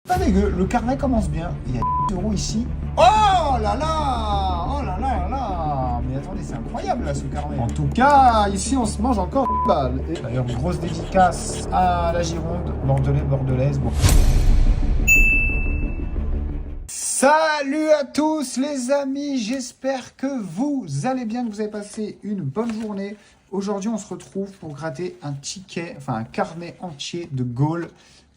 Pas dégueu, le carnet commence bien. Il y a 10 euros ici. Oh là là! Oh là là là là! Mais attendez, c'est incroyable là ce carnet. En tout cas, ici on se mange encore une balle. Et d'ailleurs, grosse dédicace à la Gironde, bordelais, bordelaise. Bon. Salut à tous les amis, j'espère que vous allez bien, que vous avez passé une bonne journée. Aujourd'hui, on se retrouve pour gratter un ticket, enfin un carnet entier de Gaulle.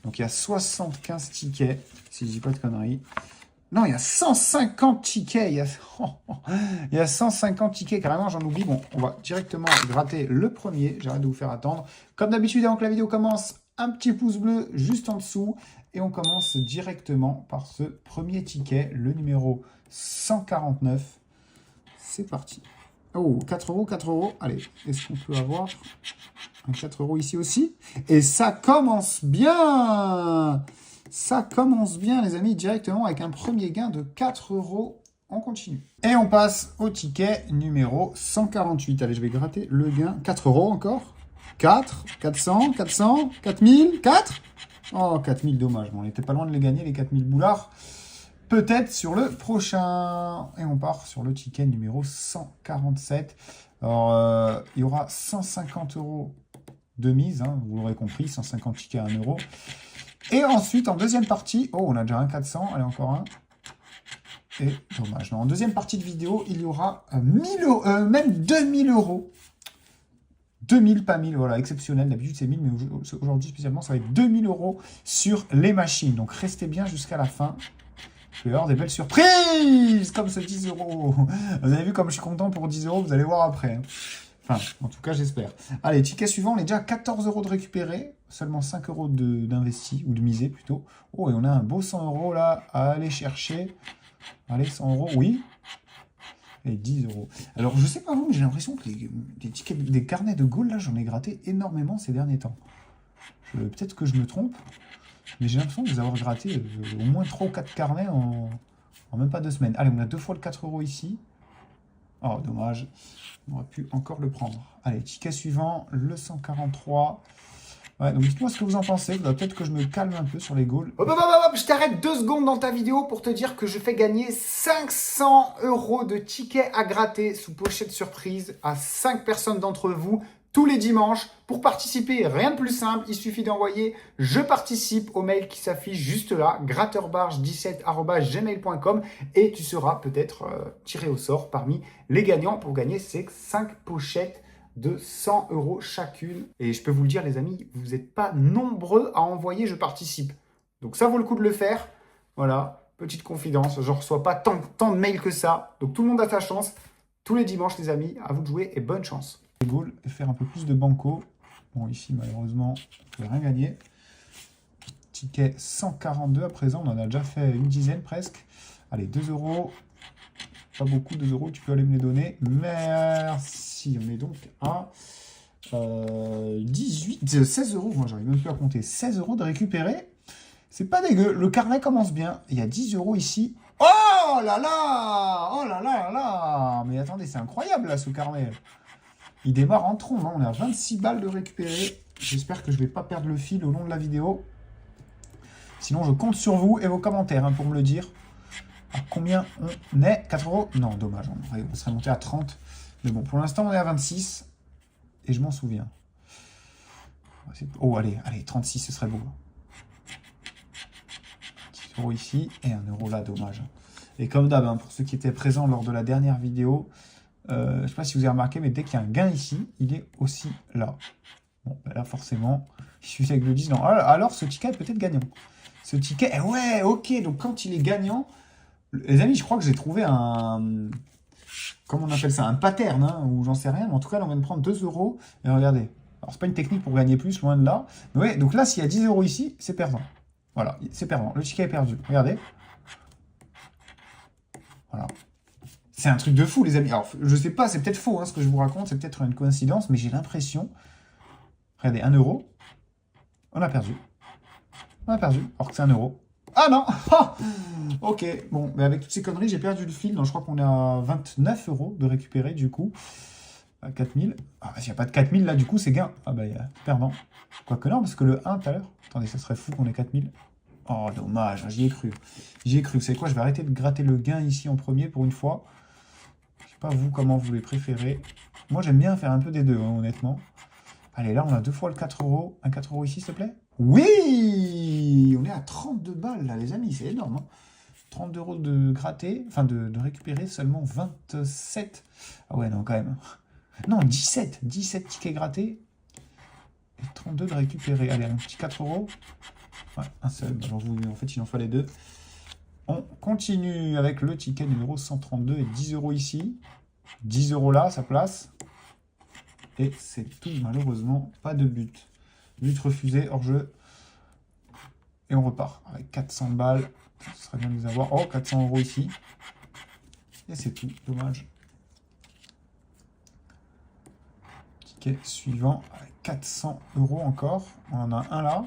Donc il y a 75 tickets, si je dis pas de conneries. Non, il y a 150 tickets. Il y a 150 tickets, carrément, j'en oublie. Bon, on va directement gratter le premier. J'arrête de vous faire attendre. Comme d'habitude, avant que la vidéo commence, un petit pouce bleu juste en dessous. Et on commence directement par ce premier ticket, le numéro 149. C'est parti. Oh, 4 euros, 4 euros. Allez, est-ce qu'on peut avoir un 4 euros ici aussi? Et ça commence bien! Ça commence bien, les amis, directement avec un premier gain de 4 euros. On continue. Et on passe au ticket numéro 148. Allez, je vais gratter le gain. 4 euros encore. 4, 400, 400, 4000, 4. Oh, 4000, dommage. Bon, on n'était pas loin de les gagner, les 4000 boulards. Peut-être sur le prochain. Et on part sur le ticket numéro 147. Alors, il y aura 150 euros de mise, hein, vous l'aurez compris, 150 tickets à 1 euro. Et ensuite, en deuxième partie, oh, on a déjà un 400, allez, encore un. Et dommage. Non, en deuxième partie de vidéo, il y aura 1000 euros, même 2000 euros. 2000, pas 1000, voilà, exceptionnel. D'habitude, c'est 1000, mais aujourd'hui, spécialement, ça va être 2000 euros sur les machines. Donc, restez bien jusqu'à la fin. Je vais avoir des belles surprises, comme ce 10 euros. Vous avez vu comme je suis content pour 10 euros, vous allez voir après. Enfin, en tout cas, j'espère. Allez, ticket suivant, on est déjà à 14 euros de récupérer. Seulement 5 euros d'investi, ou de misé plutôt. Oh, et on a un beau 100 euros là à aller chercher. Allez, 100 euros, oui. Et 10 euros. Alors, je sais pas vous, mais j'ai l'impression que les tickets, des carnets de Gaulle, là, j'en ai gratté énormément ces derniers temps. Peut-être que je me trompe, mais j'ai l'impression de vous avoir gratté au moins 3 ou 4 carnets en même pas 2 semaines. Allez, on a 2 fois le 4 euros ici. Oh, dommage. On aurait pu encore le prendre. Allez, ticket suivant, le 143. Ouais, donc dites-moi ce que vous en pensez. Peut-être que je me calme un peu sur les Gaules. Hop, hop, hop, hop, je t'arrête 2 secondes dans ta vidéo pour te dire que je fais gagner 500 euros de tickets à gratter sous pochette surprise à 5 personnes d'entre vous tous les dimanches. Pour participer, rien de plus simple, il suffit d'envoyer « Je participe » au mail qui s'affiche juste là, gratteurbarge17@gmail.com, et tu seras peut-être tiré au sort parmi les gagnants pour gagner ces 5 pochettes de 100 euros chacune. Et je peux vous le dire, les amis, vous n'êtes pas nombreux à envoyer « Je participe ». Donc ça vaut le coup de le faire. Voilà, petite confidence, je ne reçois pas tant de mails que ça. Donc tout le monde a sa chance. Tous les dimanches, les amis, à vous de jouer et bonne chance. Gaulle et faire un peu plus de banco. Bon, ici, malheureusement, je n'ai rien gagné. Ticket 142 à présent, on en a déjà fait une dizaine presque. Allez, 2 euros. Pas beaucoup, 2 euros, tu peux aller me les donner. Merci. On est donc à 16 euros. Moi, j'arrive même plus à compter. 16 euros de récupérer. C'est pas dégueu. Le carnet commence bien. Il y a 10 euros ici. Oh là là! Oh là là là là! Mais attendez, c'est incroyable là, ce carnet. Il démarre en trombe, hein. On est à 26 balles de récupérer. J'espère que je ne vais pas perdre le fil au long de la vidéo. Sinon, je compte sur vous et vos commentaires hein, pour me le dire. À combien on est? 4 euros? Non, dommage. On serait monté à 30. Mais bon, pour l'instant, on est à 26. Et je m'en souviens. Oh, allez, 36, ce serait beau. 10 euros ici et 1 euro là, dommage. Et comme d'hab, hein, pour ceux qui étaient présents lors de la dernière vidéo, je ne sais pas si vous avez remarqué, mais dès qu'il y a un gain ici, il est aussi là. Bon, ben là, forcément, il suffit avec le 10. Non, alors, ce ticket est peut-être gagnant. Ce ticket, ouais, ok. Donc, quand il est gagnant, les amis, je crois que j'ai trouvé un... Comment on appelle ça? Un pattern, hein, ou j'en sais rien. Mais en tout cas, là, on vient de prendre 2 euros. Et regardez. Alors, c'est pas une technique pour gagner plus, loin de là. Mais ouais, donc là, s'il y a 10 euros ici, c'est perdant. Voilà, c'est perdant. Le ticket est perdu. Regardez. Voilà. C'est un truc de fou, les amis. Alors, je sais pas, c'est peut-être faux, hein, ce que je vous raconte. C'est peut-être une coïncidence, mais j'ai l'impression... Regardez, 1 euro. On a perdu. On a perdu, alors que c'est 1 euro. Ah non! Ah, ok, bon, mais avec toutes ces conneries, j'ai perdu le fil. Donc, je crois qu'on est à 29 euros de récupérer, du coup. À 4000. Ah, s'il n'y a pas de 4000, là, du coup, c'est gain. Ah, bah, il y a perdant. Quoique non, parce que le 1 tout à l'heure... Attendez, ça serait fou qu'on ait 4000. Oh, dommage, j'y ai cru. J'y ai cru. Vous savez quoi, je vais arrêter de gratter le gain ici en premier pour une fois. Je sais pas vous, comment vous les préférez. Moi, j'aime bien faire un peu des deux, hein, honnêtement. Allez, là, on a deux fois le 4 euros. Un 4 euros ici, s'il te plaît. Oui! On est à 32 balles, là, les amis. C'est énorme, hein. 30 euros de gratter, enfin de récupérer seulement 27. Ah ouais, non, quand même. Non, 17. 17 tickets grattés. Et 32 de récupérer. Allez, un petit 4 euros. Ouais, un seul. Alors, en fait, il en fallait deux. On continue avec le ticket numéro 132 et 10 euros ici. 10 euros là, ça place. Et c'est tout, malheureusement. Pas de but. But refusé, hors jeu. Et on repart avec 400 balles. Ce serait bien de les avoir. Oh, 400 euros ici. Et c'est tout, dommage. Ticket suivant avec 400 euros encore. On en a un là.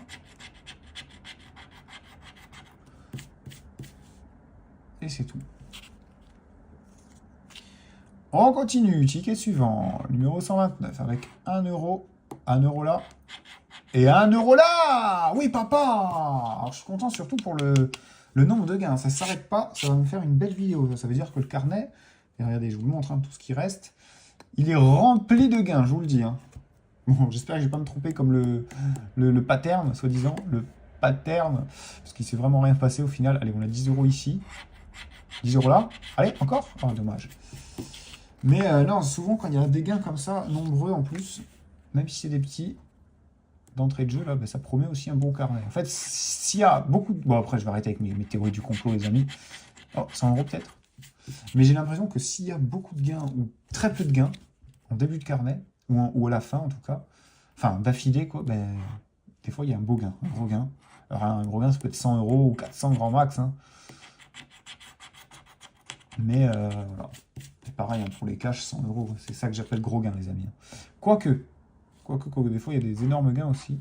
Et c'est tout. On continue. Ticket suivant. Numéro 129 avec 1 euro. 1 euro là. Et 1 euro là. Oui, papa. Alors, je suis content surtout pour le nombre de gains. Ça ne s'arrête pas. Ça va me faire une belle vidéo. Ça veut dire que le carnet, et regardez, je vous montre tout ce qui reste. Il est rempli de gains, je vous le dis. Hein. Bon, j'espère que je ne vais pas me tromper comme le pattern, soi-disant. Le pattern. Parce qu'il ne s'est vraiment rien passé au final. Allez, on a 10 euros ici. 10 euros là. Allez, encore. Oh, dommage. Mais non, souvent quand il y a des gains comme ça, nombreux en plus, même si c'est des petits, d'entrée de jeu, là, ben, ça promet aussi un bon carnet. En fait, s'il y a beaucoup de... Bon, après, je vais arrêter avec mes théories du complot, les amis. Oh, 100 euros peut-être. Mais j'ai l'impression que s'il y a beaucoup de gains, ou très peu de gains, en début de carnet, ou à la fin en tout cas, enfin, d'affilée, quoi, ben, des fois, il y a un beau gain, un gros gain. Alors, un gros gain, ça peut être 100 euros ou 400 grand max. Hein. Mais voilà. C'est pareil hein, pour les cash, 100 euros. C'est ça que j'appelle gros gain, les amis. Quoique, des fois, il y a des énormes gains aussi.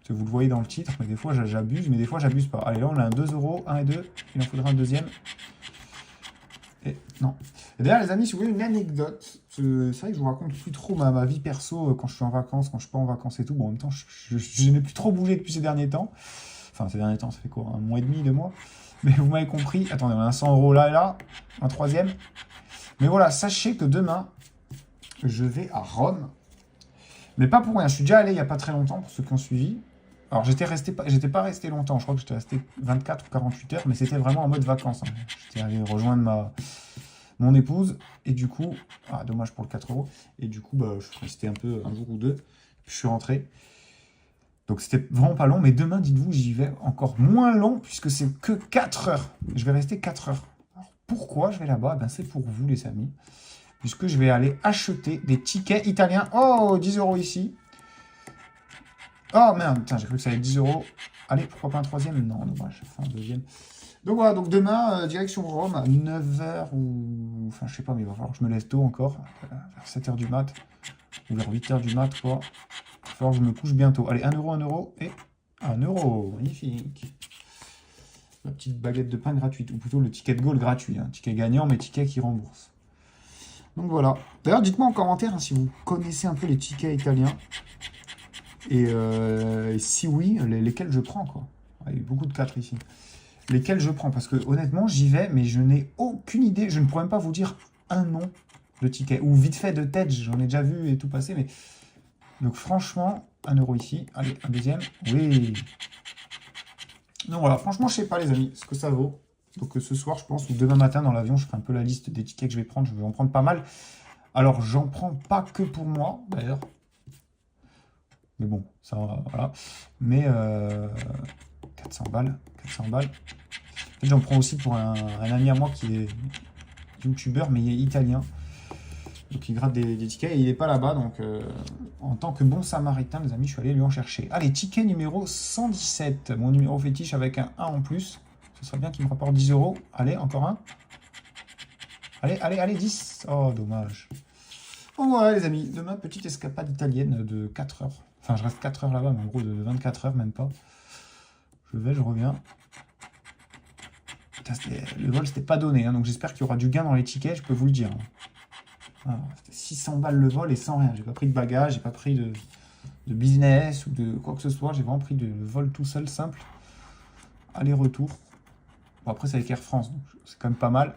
Vous le voyez dans le titre, mais des fois, j'abuse, mais des fois, j'abuse pas. Allez, là, on a un 2 euros, 1 et 2. Il en faudra un deuxième. Et non. Et d'ailleurs, les amis, si vous voulez une anecdote, c'est vrai que je vous raconte plus trop ma vie perso quand je suis en vacances, quand je suis pas en vacances et tout. Bon, en même temps, je n'ai plus trop bougé depuis ces derniers temps. Enfin, ces derniers temps, ça fait quoi? Un mois et demi, 2 mois. Mais vous m'avez compris. Attendez, on a un 100 euros là et là. Un troisième. Mais voilà, sachez que demain, je vais à Rome. Mais pas pour rien. Je suis déjà allé il n'y a pas très longtemps, pour ceux qui ont suivi. Alors, j'étais pas resté longtemps. Je crois que j'étais resté 24 ou 48 heures. Mais c'était vraiment en mode vacances. Hein. J'étais allé rejoindre mon épouse. Et du coup... Ah, dommage pour le 4 euros. Et du coup, bah, je suis resté un peu, un jour ou deux. Puis je suis rentré. Donc, c'était vraiment pas long. Mais demain, dites-vous, j'y vais encore moins long. Puisque c'est que 4 heures. Je vais rester 4 heures. Alors, pourquoi je vais là-bas? Ben, c'est pour vous, les amis. Puisque je vais aller acheter des tickets italiens. Oh, 10 euros ici. Oh merde, tiens, j'ai cru que ça allait être 10 euros. Allez, pourquoi pas un troisième? Non, dommage, enfin un deuxième. Donc voilà, donc demain, direction Rome, à 9h ou... Enfin, je sais pas, mais il va falloir que je me lève tôt encore, vers 7h du mat, ou vers 8h du mat, quoi. Il va falloir que je me couche bientôt. Allez, 1 euro, et 1 euro, magnifique. La petite baguette de pain gratuite, ou plutôt le ticket de Gaulle gratuit, hein. Ticket gagnant, mais ticket qui rembourse. Donc voilà. D'ailleurs, dites-moi en commentaire hein, si vous connaissez un peu les tickets italiens. Et si oui, lesquels je prends, quoi. Il y a eu beaucoup de 4 ici. Lesquels je prends, parce que honnêtement, j'y vais, mais je n'ai aucune idée. Je ne pourrais même pas vous dire un nom de ticket. Ou vite fait de tête, j'en ai déjà vu et tout passer, mais... Donc franchement, 1 euro ici. Allez, un deuxième. Oui. Donc voilà, franchement, je sais pas, les amis, ce que ça vaut. Donc ce soir, je pense, ou demain matin, dans l'avion, je ferai un peu la liste des tickets que je vais prendre. Je vais en prendre pas mal. Alors, j'en prends pas que pour moi, d'ailleurs. Mais bon, ça, voilà. Mais 400 balles, 400 balles. En fait, j'en prends aussi pour un ami à moi qui est youtubeur, mais il est italien. Donc, il gratte des tickets et il n'est pas là-bas. Donc, en tant que bon samaritain, les amis, je suis allé lui en chercher. Allez, ticket numéro 117. Mon numéro fétiche avec un 1 en plus. Ce serait bien qu'il me rapporte 10 euros. Allez, encore un. Allez, 10. Oh, dommage. Bon, voilà, les amis. Demain, petite escapade italienne de 4 heures. Enfin, je reste 4 heures là-bas, mais en gros, de 24 heures, même pas. Je reviens. Putain, le vol, c'était pas donné. Hein, donc, j'espère qu'il y aura du gain dans les tickets, je peux vous le dire. Hein. C'était 600 balles le vol et sans rien. J'ai pas pris de bagages, j'ai pas pris de business ou de quoi que ce soit. J'ai vraiment pris le vol tout seul, simple. aller-retour. Bon, après, c'est avec Air France, donc c'est quand même pas mal.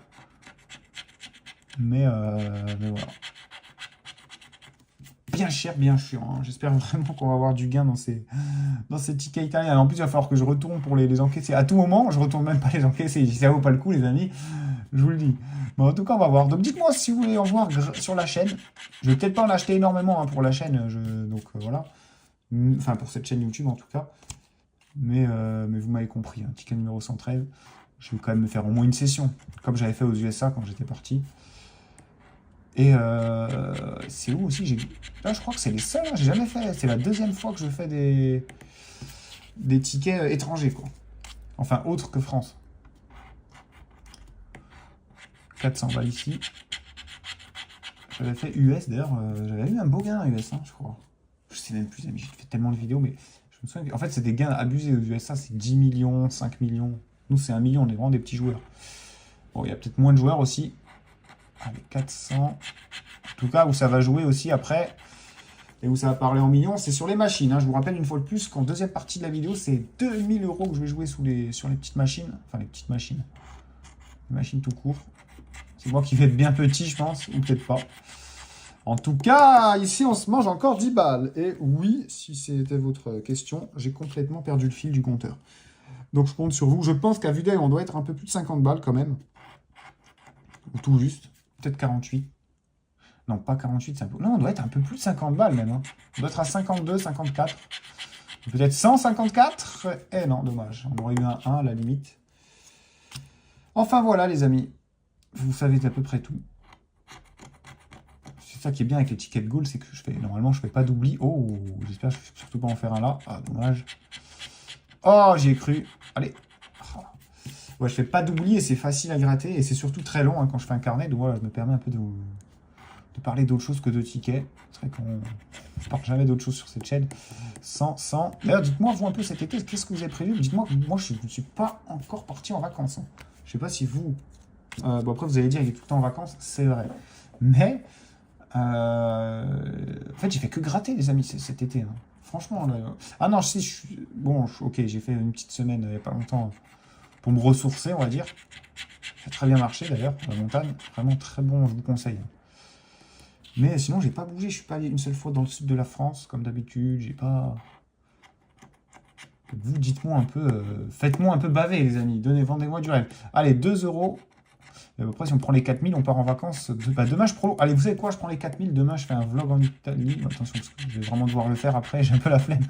Mais voilà. Bien cher, bien chiant. Hein. J'espère vraiment qu'on va avoir du gain dans ces tickets italiens. En plus, il va falloir que je retourne pour les encaisser. À tout moment, je retourne même pas les encaisser. Si ça vaut pas le coup, les amis, je vous le dis. Mais en tout cas, on va voir. Donc, dites-moi si vous voulez en voir sur la chaîne. Je vais peut-être pas en acheter énormément hein, pour la chaîne. Donc, voilà. Enfin, pour cette chaîne YouTube, en tout cas. Mais vous m'avez compris. Hein. Ticket numéro 113. Je vais quand même me faire au moins une session. Comme j'avais fait aux USA quand j'étais parti. Et c'est où aussi là, je crois que c'est les seuls. Hein, j'ai jamais fait. C'est la deuxième fois que je fais des tickets étrangers, quoi. Enfin, autres que France. 400 balles ici. J'avais fait US, d'ailleurs. J'avais eu un beau gain à US, hein, je crois. Je sais même plus, j'ai fait tellement de vidéos, mais je me souviens. En fait, c'est des gains abusés aux USA. C'est 10 millions, 5 millions. Nous, c'est 1 million. On est vraiment des petits joueurs. Bon, il y a peut-être moins de joueurs aussi. Allez, 400. En tout cas, où ça va jouer aussi après, et où ça va parler en millions, c'est sur les machines. Hein. Je vous rappelle une fois de plus qu'en deuxième partie de la vidéo, c'est 2000 € que je vais jouer sur les petites machines. Enfin, les petites machines. Les machines tout court. C'est moi qui vais être bien petit, je pense, ou peut-être pas. En tout cas, ici, on se mange encore 10 balles. Et oui, si c'était votre question, j'ai complètement perdu le fil du compteur. Donc, je compte sur vous. Je pense qu'à vue d'œil, on doit être un peu plus de 50 balles quand même. Ou tout juste. Peut-être 48. Non, pas 48, c'est un peu... Non, on doit être un peu plus de 50 balles même. Hein. On doit être à 52, 54. Peut-être 154. Eh non, dommage. On aurait eu un 1 à la limite. Enfin voilà les amis. Vous savez à peu près tout. C'est ça qui est bien avec les tickets de goal, c'est que normalement je fais pas d'oubli. Oh, j'espère que je vais surtout pas en faire un là. Ah, dommage. Oh, j'y ai cru. Allez. Ouais, je fais pas d'oubli et c'est facile à gratter. Et c'est surtout très long hein, quand je fais un carnet. Donc voilà, je me permets un peu de parler d'autre chose que de tickets. C'est vrai qu'on ne parle jamais d'autre chose sur cette chaîne. 100. D'ailleurs, dites-moi, vous un peu cet été, qu'est-ce que vous avez prévu? Dites-moi que moi, je ne suis pas encore parti en vacances. Hein. Je ne sais pas si vous... bon, après, vous allez dire qu'il est tout le temps en vacances. C'est vrai. Mais, en fait, j'ai fait que gratter, les amis, cet été. Hein. Franchement, là... Ah non, je sais, bon, ok, j'ai fait une petite semaine, il n'y a pas longtemps, pour me ressourcer, on va dire. Ça a très bien marché, d'ailleurs, la montagne. Vraiment très bon, je vous conseille. Mais sinon, j'ai pas bougé. Je suis pas allé une seule fois dans le sud de la France, comme d'habitude. J'ai pas... Vous, dites-moi un peu... Faites-moi un peu baver, les amis. Vendez-moi du rêve. Allez, 2 €. Et après, si on prend les 4000, on part en vacances. Bah, demain, je prends... Allez, vous savez quoi? Je prends les 4000. Demain, je fais un vlog en Italie. Attention, parce que je vais vraiment devoir le faire après. J'ai un peu la flemme.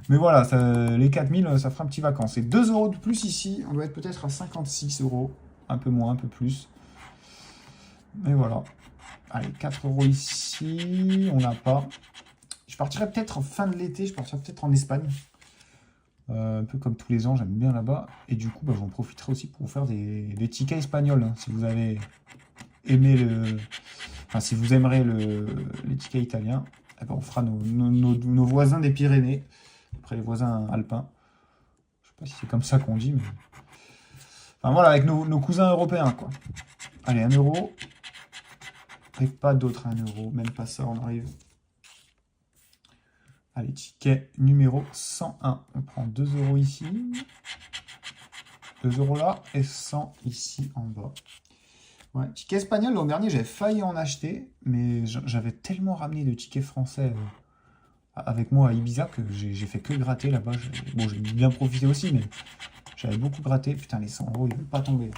Mais voilà, les 4000, ça fera un petit vacances. Et 2 € de plus ici. On doit être peut-être à 56 €. Un peu moins, un peu plus. Mais voilà. Allez, 4 € ici, on n'a pas. Je partirai peut-être en fin de l'été, je partirai peut-être en Espagne. Un peu comme tous les ans, j'aime bien là-bas. Et du coup, bah, j'en profiterai aussi pour vous faire des tickets espagnols. Hein, si vous avez aimé Enfin, si vous aimerez les tickets italiens, eh ben, on fera nos voisins des Pyrénées. Après les voisins alpins. Je sais pas si c'est comme ça qu'on dit, mais... Enfin voilà, avec nos cousins européens, quoi. Allez, 1 €. Et pas d'autres 1 €, même pas ça, on arrive. Allez, ticket numéro 101. On prend 2 € ici. 2 € là et 100 ici en bas. Ouais, ticket espagnol, l'an dernier, j'avais failli en acheter, mais j'avais tellement ramené de tickets français avec moi à Ibiza que j'ai fait que gratter là-bas. Bon, j'ai bien profité aussi, mais j'avais beaucoup gratté. Putain, les 100 €, ils ne veulent pas tomber.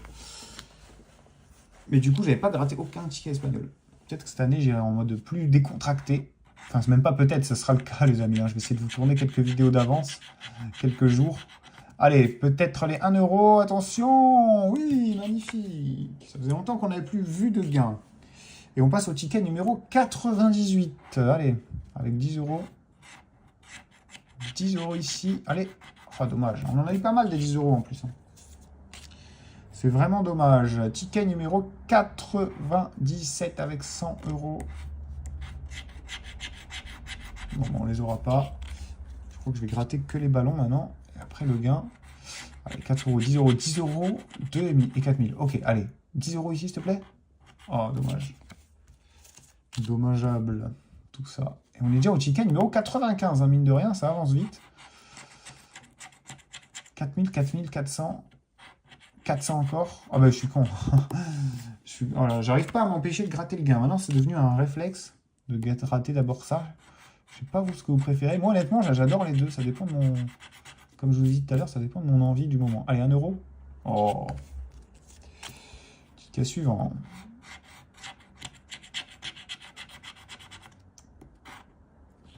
Mais du coup, j'avais pas gratté aucun ticket espagnol. Peut-être que cette année, j'irai en mode plus décontracté. Enfin, c'est même pas peut-être, ce sera le cas, les amis. Hein. Je vais essayer de vous tourner quelques vidéos d'avance, quelques jours. Allez, peut-être les 1 €. Attention, oui, magnifique. Ça faisait longtemps qu'on n'avait plus vu de gain. Et on passe au ticket numéro 98. Allez, avec 10 €. 10 € ici. Allez. Enfin, dommage. On en a eu pas mal des 10 € en plus. Hein. C'est vraiment dommage. Ticket numéro 97 avec 100 €. Bon, on les aura pas. Je crois que je vais gratter que les ballons maintenant. Et après le gain. Allez, 4 €, 10 €, 10 €, 2,5 et 4000. Ok, allez. 10 € ici, s'il te plaît. Oh, dommage. Dommageable. Tout ça. Et on est déjà au ticket numéro 95. Hein, mine de rien, ça avance vite. 4000, 4400. 400 encore. Ah bah je suis con. Voilà, j'arrive pas à m'empêcher de gratter le gain. Maintenant, c'est devenu un réflexe de gratter d'abord ça. Je sais pas vous ce que vous préférez. Moi, honnêtement, j'adore les deux. Ça dépend de mon... Comme je vous ai dit tout à l'heure, ça dépend de mon envie du moment. Allez, 1 euro. Oh. Ticket suivant.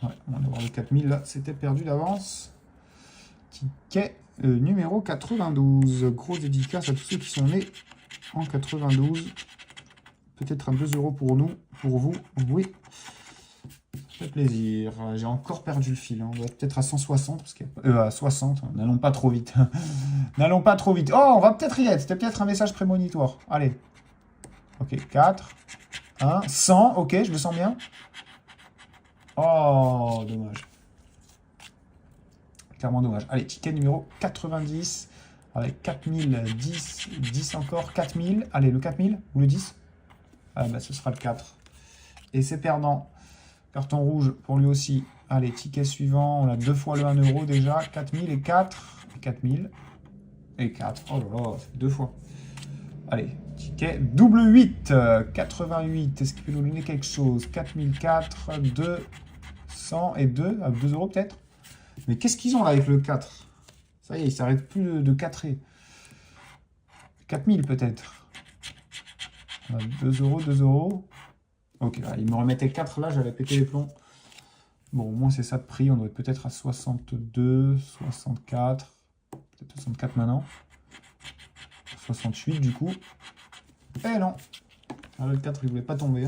Ouais, on va avoir le 4000 là. C'était perdu d'avance. Ticket numéro 92. Grosse dédicace à tous ceux qui sont nés en 92. Peut-être un 2 euros pour nous, pour vous. Oui. Ça fait plaisir. J'ai encore perdu le fil. Hein. On doit être peut-être à 160. Parce à 60. N'allons pas trop vite. N'allons pas trop vite. Oh, on va peut-être y être. C'était peut-être un message prémonitoire. Allez. Ok, 4. 1. 100. Ok, je me sens bien. Oh, dommage. Clairement dommage. Allez, ticket numéro 90. Avec 4000, 10, 10 encore, 4000. Allez, le 4000 ou le 10 ? Ah bah ce sera le 4. Et c'est perdant. Carton rouge pour lui aussi. Allez, ticket suivant. On a 2 fois le 1 euro déjà. 4000 et 4. 4000 et 4. Oh là là, c'est 2 fois. Allez, ticket double 8. 88. Est-ce qu'il peut nous donner quelque chose? 4004, 200 et 2. 2 euros peut-être. Mais qu'est-ce qu'ils ont là avec le 4? Ça y est, ils s'arrêtent plus de 4. 4000 peut-être. 2 euros, 2 euros. Ok, là, il me remettait 4 là, j'allais péter les plombs. Bon, au moins c'est ça de prix. On doit être peut-être à 62, 64. Peut-être 64 maintenant. 68 du coup. Eh non. Ah, le 4, il voulait pas tomber.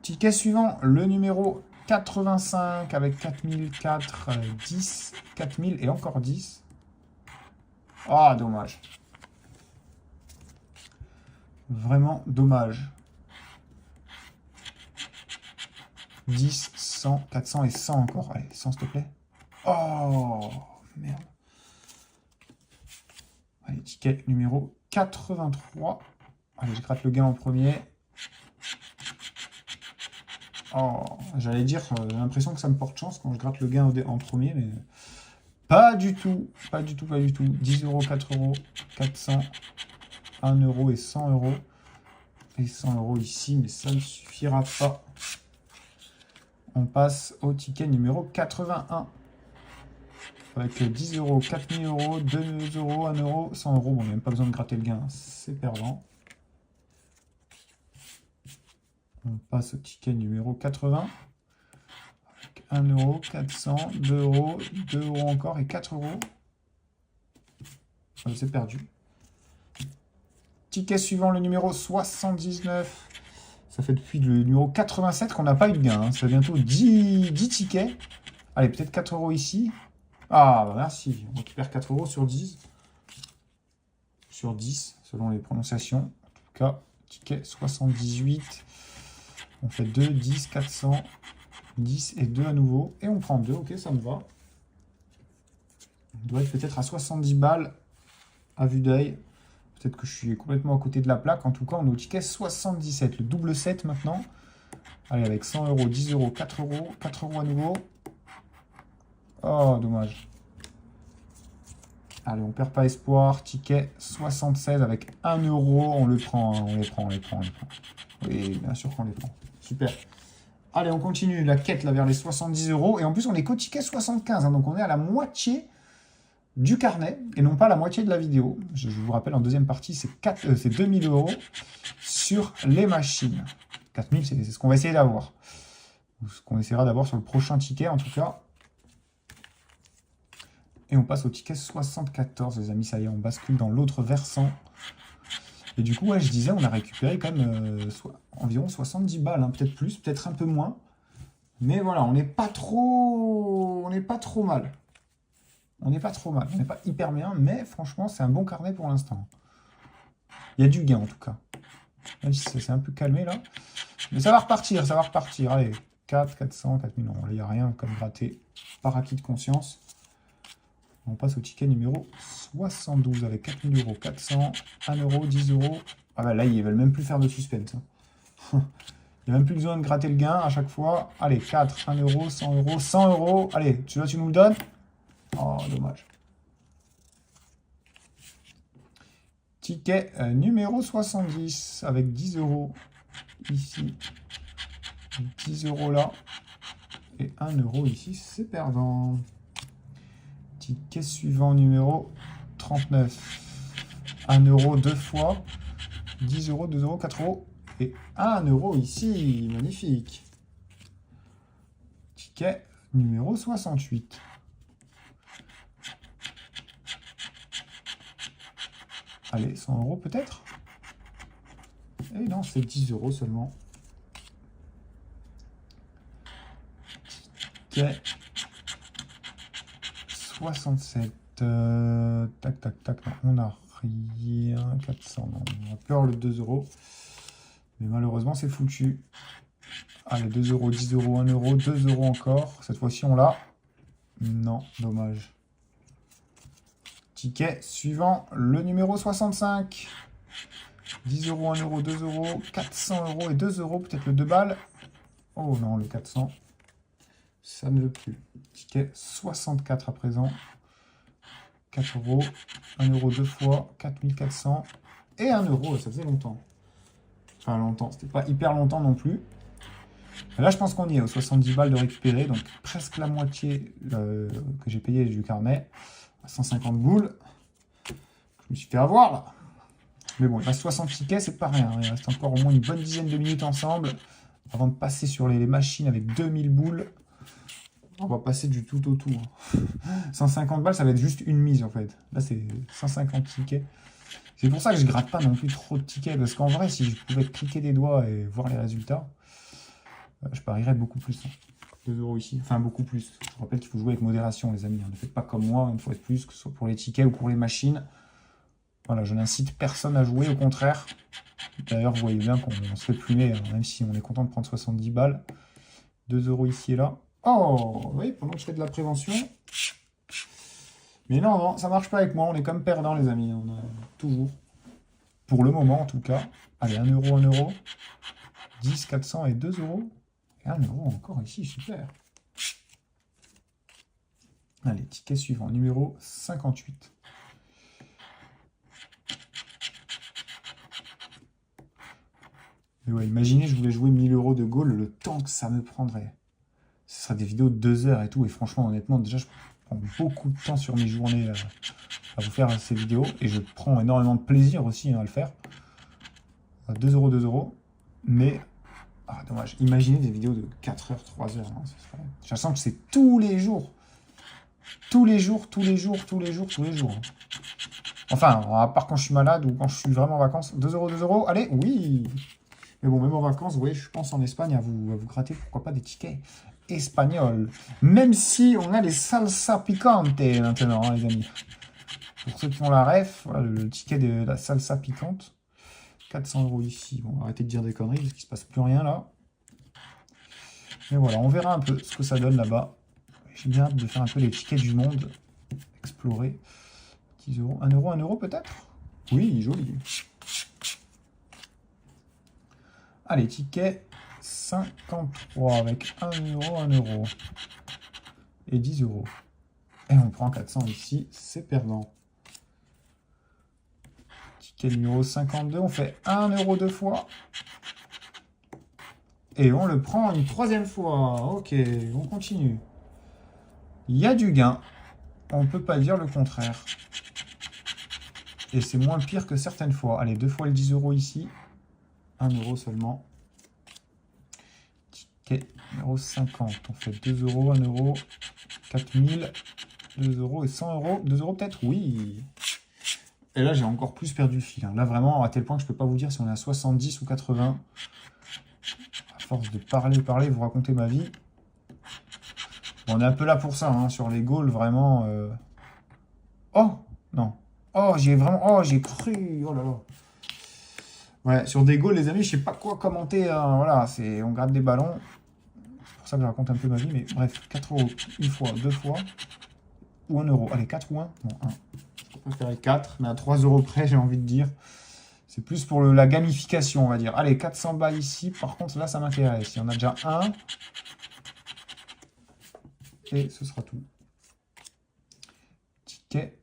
Ticket suivant, le numéro 85 avec 4004, 10, 4000 et encore 10. Ah, dommage. Vraiment dommage. 10, 100, 400 et 100 encore. Allez, 100 s'il te plaît. Oh, merde. Allez, ticket numéro 83. Allez, je gratte le gain en premier. Oh, j'allais dire, j'ai l'impression que ça me porte chance quand je gratte le gain en premier, mais pas du tout. Pas du tout, pas du tout. 10 euros, 4 euros, 400, 1 euro et 100 euros. Et 100 euros ici, mais ça ne suffira pas. On passe au ticket numéro 81. Avec 10 euros, 4000 euros, 2 euros, 1 euro, 100 euros. Bon, il n'y a même pas besoin de gratter le gain, c'est perdant. On passe au ticket numéro 80. Avec 1 euro, 400, 2 euros, 2 euros encore et 4 euros. C'est perdu. Ticket suivant, le numéro 79. Ça fait depuis le numéro 87 qu'on n'a pas eu de gain. Hein. Ça fait bientôt 10 tickets. Allez, peut-être 4 euros ici. Ah, bah merci. On récupère 4 euros sur 10. Sur 10, selon les prononciations. En tout cas, ticket 78. On fait 2, 10, 400, 10 et 2 à nouveau. Et on prend 2. Ok, ça me va. On doit être peut-être à 70 balles à vue d'œil. Peut-être que je suis complètement à côté de la plaque. En tout cas, on est au ticket 77. Le double 7 maintenant. Allez, avec 100 euros, 10 euros, 4 euros. 4 euros à nouveau. Oh, dommage. Allez, on perd pas espoir. Ticket 76 avec 1 euro. On le prend. Hein. On les prend. Oui, bien sûr qu'on les prend. Super. Allez, on continue la quête là vers les 70 euros. Et en plus, on est qu'au ticket 75. Hein, donc, on est à la moitié du carnet et non pas la moitié de la vidéo. Je vous rappelle, en deuxième partie, c'est 2000 euros sur les machines. 4000, c'est ce qu'on va essayer d'avoir. Ce qu'on essaiera d'avoir sur le prochain ticket, en tout cas. Et on passe au ticket 74, les amis. Ça y est, on bascule dans l'autre versant. Et du coup, ouais, je disais, on a récupéré quand même environ 70 balles. Hein, peut-être plus, peut-être un peu moins. Mais voilà, on n'est pas trop mal. On n'est pas trop mal, on n'est pas hyper bien, mais franchement, c'est un bon carnet pour l'instant. Il y a du gain en tout cas. Même si c'est un peu calmé là. Mais ça va repartir, ça va repartir. Allez, 4, 400, 4000. Non, là, il n'y a rien comme gratté par acquis de conscience. On passe au ticket numéro 72 avec 4000 euros, 400, 1 euro, 10 euros. Ah bah là, ils ne veulent même plus faire de suspense. Hein. Il n'y a même plus besoin de gratter le gain à chaque fois. Allez, 4, 1 euro, 100 euros, 100 euros. Allez, tu nous le donnes? Oh, dommage. Ticket numéro 70 avec 10 € ici. 10 € là. Et 1 € ici, c'est perdant. Ticket suivant numéro 39. 1 € deux fois. 10 €, 2 €, 4 € et 1 € ici. Magnifique. Ticket numéro 68. Allez, 100 € peut-être. Et non, c'est 10 € seulement. Ticket 67. Tac, tac, tac. Non, on n'a rien. 400. Non, on a peur le 2 €. Mais malheureusement, c'est foutu. Allez, 2 €, 10 €, 1 €, 2 € encore. Cette fois-ci, on l'a. Non, dommage. Ticket suivant, le numéro 65. 10 €, 1 €, 2 €, 400 € et 2 €, peut-être le 2 balles. Oh non, le 400. Ça ne veut plus. Ticket 64 à présent. 4 €, 1 € deux fois, 4400 et 1 €, ça faisait longtemps. Enfin longtemps, c'était pas hyper longtemps non plus. Là je pense qu'on y est, aux 70 balles de récupérer, donc presque la moitié que j'ai payé du carnet, à 150 boules. Je me suis fait avoir là. Mais bon, il reste 60 tickets, c'est pas rien, il reste encore au moins une bonne dizaine de minutes ensemble, avant de passer sur les machines avec 2000 boules. On va passer du tout au tout. 150 balles, ça va être juste une mise en fait. Là, c'est 150 tickets. C'est pour ça que je gratte pas non plus trop de tickets. Parce qu'en vrai, si je pouvais cliquer des doigts et voir les résultats, je parierais beaucoup plus. 2 € ici. Enfin, beaucoup plus. Je vous rappelle qu'il faut jouer avec modération, les amis. Ne faites pas comme moi, une fois de plus, que ce soit pour les tickets ou pour les machines. Voilà, je n'incite personne à jouer, au contraire. D'ailleurs, vous voyez bien qu'on se fait plumer, hein, même si on est content de prendre 70 balles. 2 € ici et là. Oh, oui, pendant que je fais de la prévention. Mais non, non, ça marche pas avec moi. On est comme perdants, les amis. On a toujours. Pour le moment, en tout cas. Allez, 1 €, 1 €. 10, 400 et 2 €. Et 1 € encore ici, super. Allez, ticket suivant, numéro 58. Mais ouais, imaginez, je voulais jouer 1000 € de goal, le temps que ça me prendrait. Ce serait des vidéos de 2 heures et tout. Et franchement, honnêtement, déjà, je prends beaucoup de temps sur mes journées à vous faire ces vidéos. Et je prends énormément de plaisir aussi à le faire. 2 €, 2 €. Mais, dommage. Imaginez des vidéos de 4 heures, 3 heures. Hein, j'ai l'impression que c'est tous les jours. Tous les jours, tous les jours, tous les jours, tous les jours. Enfin, à part quand je suis malade ou quand je suis vraiment en vacances. 2 €, 2 €. Allez, oui. Mais bon, même en vacances, vous voyez, je pense en Espagne à vous gratter, pourquoi pas, des tickets espagnols. Même si on a les salsa picantes maintenant, hein, les amis. Pour ceux qui ont la ref, voilà, le ticket de la salsa piquante. 400 € ici. Bon, arrêtez de dire des conneries, parce qu'il ne se passe plus rien là. Mais voilà, on verra un peu ce que ça donne là-bas. J'ai bien hâte de faire un peu les tickets du monde. Explorer. 10 €, 1 €, 1 € peut-être? Oui, joli. Allez, ticket 53 avec 1 € 1 € et 10 €. Et on prend 400 ici, c'est perdant. Ticket numéro 52, on fait 1 € deux fois. Et on le prend une troisième fois. Ok, on continue. Il y a du gain. On ne peut pas dire le contraire. Et c'est moins pire que certaines fois. Allez, 2 fois le 10 € ici. 1 € seulement. Ticket numéro 50. On fait 2 €, 1 €, 4000, 2 € et 100 €. 2 € peut-être? Oui. Et là, j'ai encore plus perdu le fil. Là, vraiment, à tel point que je ne peux pas vous dire si on est à 70 ou 80. À force de parler, vous raconter ma vie. Bon, on est un peu là pour ça, hein, sur les goals, vraiment. Oh, non. Oh, j'ai vraiment... Oh, j'ai cru. Oh là là. Ouais, sur des goals, les amis, je sais pas quoi commenter. Hein, voilà, on gratte des ballons. C'est pour ça que je raconte un peu ma vie. Mais bref, 4 € une fois, 2 fois. Ou 1 €. Allez, 4 ou 1? Non, 1. Je préférerais 4, mais à 3 € près, j'ai envie de dire. C'est plus pour la gamification, on va dire. Allez, 400 balles ici. Par contre, là, ça m'intéresse. Il y en a déjà un. Et ce sera tout. Ticket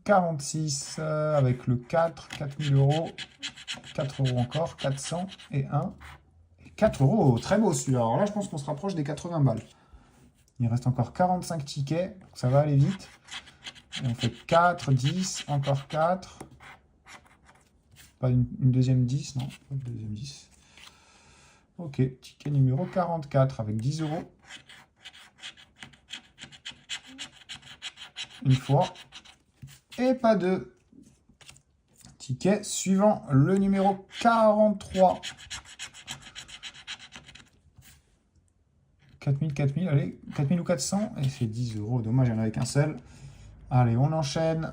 46 avec le 4, 4000 euros, 4 euros encore, 400 et 1. 4 euros, très beau celui-là. Alors là, je pense qu'on se rapproche des 80 balles. Il reste encore 45 tickets, donc ça va aller vite. Et on fait 4, 10, encore 4. Pas une deuxième 10, non, pas une deuxième 10. Ok, ticket numéro 44 avec 10 euros. Une fois. Et pas deux. Ticket suivant, le numéro 43. 4000, 4000, allez, 4000 ou 400. Et c'est 10 euros, dommage, il n'y en avait qu'un seul. Allez, on enchaîne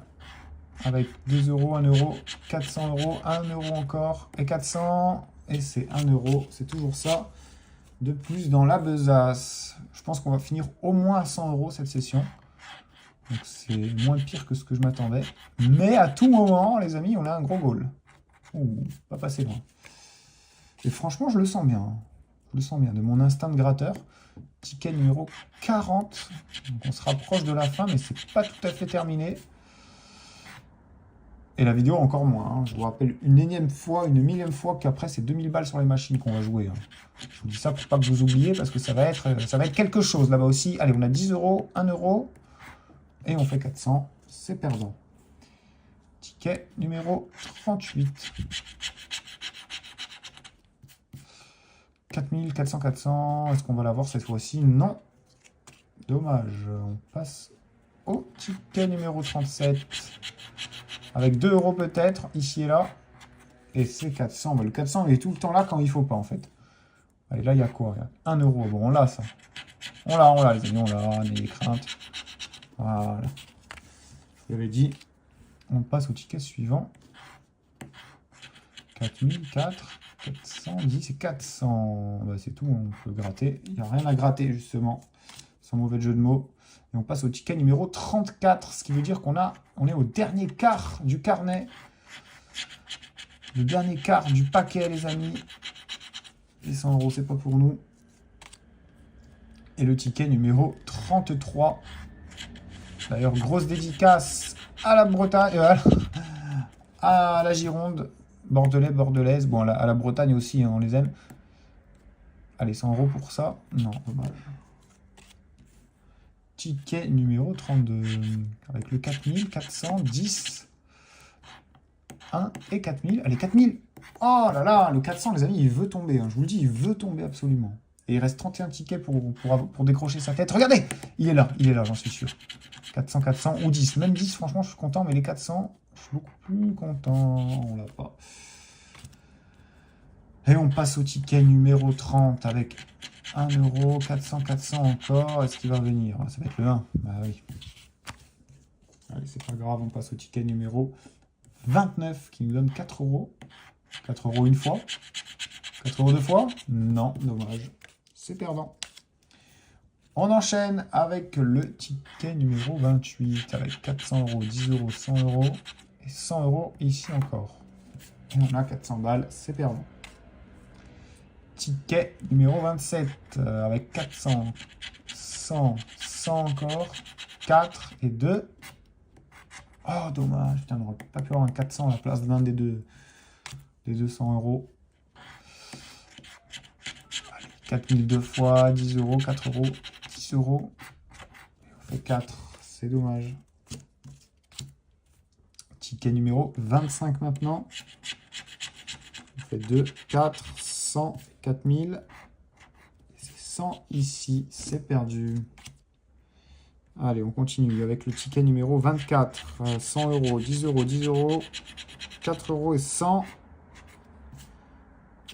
avec 2 euros, 1 euro, 400 euros, 1 euro encore, et 400, et c'est 1 euro, c'est toujours ça. De plus dans la besace. Je pense qu'on va finir au moins à 100 euros cette session. Donc c'est moins pire que ce que je m'attendais. Mais à tout moment, les amis, on a un gros goal. Ouh, pas passé loin. Et franchement, je le sens bien. Je le sens bien. De mon instinct de gratteur. Ticket numéro 40. Donc on se rapproche de la fin, mais c'est pas tout à fait terminé. Et la vidéo encore moins. Je vous rappelle une énième fois, une millième fois qu'après c'est 2000 balles sur les machines qu'on va jouer. Je vous dis ça pour pas que vous oubliez parce que ça va être quelque chose là-bas aussi. Allez, on a 10 euros, 1 euro. Et on fait 400, c'est perdant. Ticket numéro 38. 4000, 400, 400. Est-ce qu'on va l'avoir cette fois-ci? Non. Dommage. On passe au ticket numéro 37. Avec 2 euros peut-être, ici et là. Et c'est 400. Le 400, il est tout le temps là quand il ne faut pas, en fait. Allez, là, il y a quoi? 1 euro. Bon, on l'a, ça. On l'a, les amis, on l'a. N'ayez crainte. Voilà. Je vous l'avais dit. On passe au ticket suivant. 4000, 4, 410 et 400. Bah, c'est tout, on peut gratter. Il n'y a rien à gratter, justement. Sans mauvais jeu de mots. Et on passe au ticket numéro 34. Ce qui veut dire on est au dernier quart du carnet. Le dernier quart du paquet, les amis. Les 100 euros, c'est pas pour nous. Et le ticket numéro 33. D'ailleurs, grosse dédicace à la Bretagne, à la Gironde, Bordelais, Bordelaise. Bon, à la Bretagne aussi, hein, on les aime. Allez, 100 euros pour ça. Non, dommage. Ticket numéro 32. Avec le 4410. 1 et 4000. Allez, 4000. Oh là là, le 400, les amis, il veut tomber. Hein. Je vous le dis, il veut tomber absolument. Et il reste 31 tickets pour décrocher sa tête. Regardez, il est là, j'en suis sûr. 400, 400 ou 10. Même 10, franchement, je suis content. Mais les 400, je suis beaucoup plus content. On l'a pas. Et on passe au ticket numéro 30 avec 1 euro, 400, 400 encore. Est-ce qu'il va venir? Ça va être le 1. Bah oui. Allez, c'est pas grave, on passe au ticket numéro 29 qui nous donne 4 euros. 4 euros une fois. 4 euros deux fois? Non, dommage. C'est perdant. On enchaîne avec le ticket numéro 28 avec 400 euros, 10 euros, 100 euros et 100 euros ici encore. Et on a 400 balles, c'est perdant. Ticket numéro 27 avec 400, 100, 100 encore, 4 et 2. Oh, dommage. Putain, on n'aurait pas pu avoir un 400 à la place d'un des 200 euros. 4000 deux fois, 10 euros, 4 euros, 10 euros. Et on fait 4, c'est dommage. Ticket numéro 25 maintenant. On fait 2, 4, 100, 4000. C'est 100 ici, c'est perdu. Allez, on continue avec le ticket numéro 24. 100 euros, 10 euros, 10 euros, 4 euros et 100.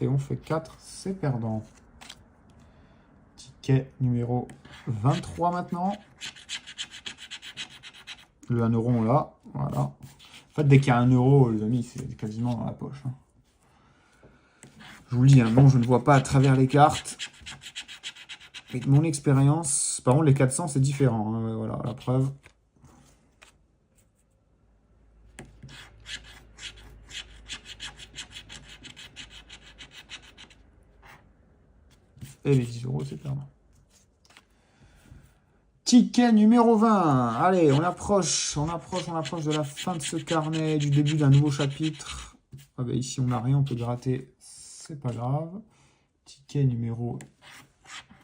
Et on fait 4, c'est perdant. Ticket numéro 23 maintenant. Le 1 euro, on l'a. Voilà. En fait, dès qu'il y a 1 euro, les amis, c'est quasiment dans la poche. Hein. Je vous le dis, hein, non, je ne vois pas à travers les cartes. Avec mon expérience, par contre, les 400, c'est différent. Hein. Voilà, la preuve. Et les 10 euros, c'est perdant. Ticket numéro 20. Allez, on approche de la fin de ce carnet, du début d'un nouveau chapitre. Ah ben ici, on n'a rien, on peut gratter, c'est pas grave. Ticket numéro